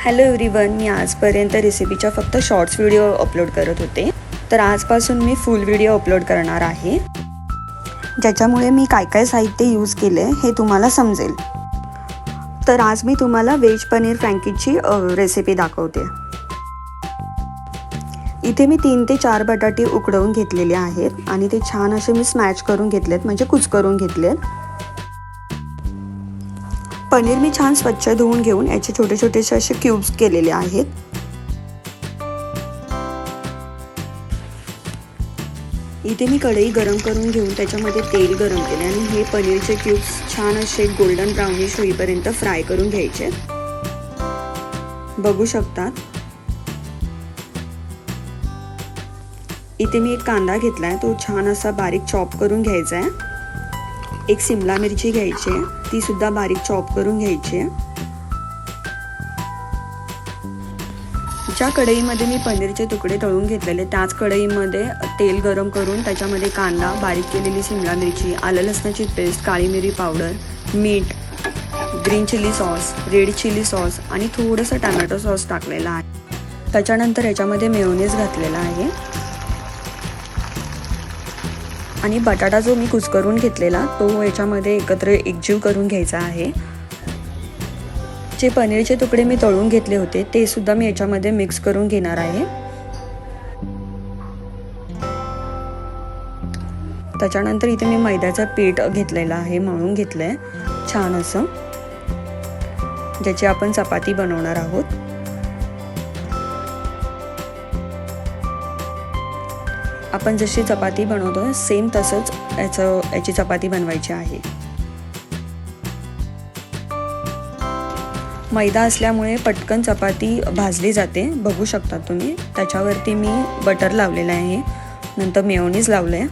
Hello everyone, मी आजपर्यंत रेसिपीच्या फक्त shorts video upload करत होते. तर आजपासून मी फुल व्हिडिओ अपलोड करणार आहे, ज्याच्यामुळे मी काय काय साहित्य यूज केले हे तुम्हाला समजेल. तर आज मी तुम्हाला व्हेज पनीर फ्रँकीची रेसिपी दाखवते. इथे मी 3 ते 4 बटाटे उकडवून घेतलेले आहेत आणि ते छान असे मी स्मॅश करून घेतलेत, म्हणजे कुस्करून घेतलेत. पनीर मी छान स्वच्छ धुवून घेऊन याचे छोटे छोटेसे असे क्यूब्स केलेले आहेत. इथे मी कढई गरम करून घेऊन त्याच्यामध्ये तेल गरम केले आणि हे पनीरचे क्यूब्स छान असे गोल्डन ब्राउनिश होईपर्यंत फ्राय करून घ्यायचे. बघू शकतात. इथे मी एक कांदा घेतलाय, तो छान असा बारीक चॉप करून घ्यायचा आहे. एक शिमला मिरची घ्यायची आहे, ती सुद्धा बारीक चॉप करून घ्यायची आहे. ज्या कढईमध्ये मी पनीरचे तुकडे तळून घेतलेले त्याच कढईमध्ये तेल गरम करून त्याच्यामध्ये कांदा, बारीक केलेली शिमला मिरची, आलं लसणाची पेस्ट, काळी मिरी पावडर, मीठ, green chilli sauce, red chilli sauce आणि थोडंसं टोमॅटो सॉस टाकलेला आहे. त्याच्यानंतर याच्यामध्ये मेयोनीज घातलेला आहे आणि बटाटा जो मी कुस्करून घेतलेला तो याच्यामध्ये एकत्र एकजीव करून घ्यायचा आहे. जे पनीरचे तुकडे मी तळून घेतले होते ते सुद्धा मी याच्यामध्ये मिक्स करून घेणार आहे. त्याच्यानंतर इथे मी मैद्याचं पीठ घेतलेलं आहे, मळून घेतलंय छान असं, ज्याची आपण चपाती बनवणार आहोत. आपण जशी चपाती बनवतो सेम तसंच याची चपाती बनवायची आहे. मैदा असल्यामुळे पटकन चपाती भाजली जाते. बघू शकता तुम्ही. त्याच्यावरती मी बटर लावलेलं आहे, नंतर मेयोनीज लावलंय,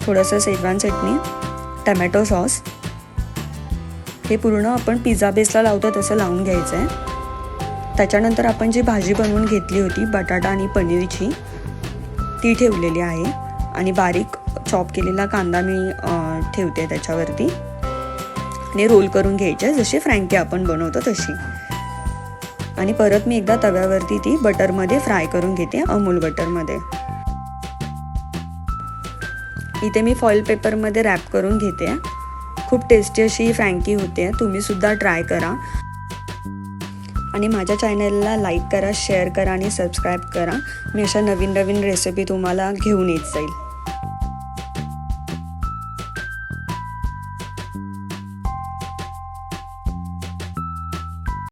थोडंसं शेजवान चटणी, टोमॅटो सॉस. हे पूर्ण आपण पिझ्झा बेसला लावतो तसं लावून घ्यायचं आहे. त्याच्यानंतर आपण जी भाजी बनवून घेतली होती बटाटा आणि पनीरची ती ठेवलेली आहे आणि बारीक चॉप केलेला कांदा मी ठेवते त्याच्यावरती आणि रोल करून घ्यायचे जशी फ्रँकी आपण बनवतो तशी. आणि परत मी एकदा तव्यावरती ती बटरमध्ये फ्राय करून घेते, अमूल बटरमध्ये. इथे मी फॉईल पेपरमध्ये रॅप करून घेते. खूप टेस्टी अशी फ्रँकी होते, तुम्ही सुद्धा ट्राय करा. आणि माझ्या चॅनलला लाईक करा, शेअर करा आणि सबस्क्राईब करा. मी अशा नवीन नवीन रेसिपी तुम्हाला घेऊन येत जाईल.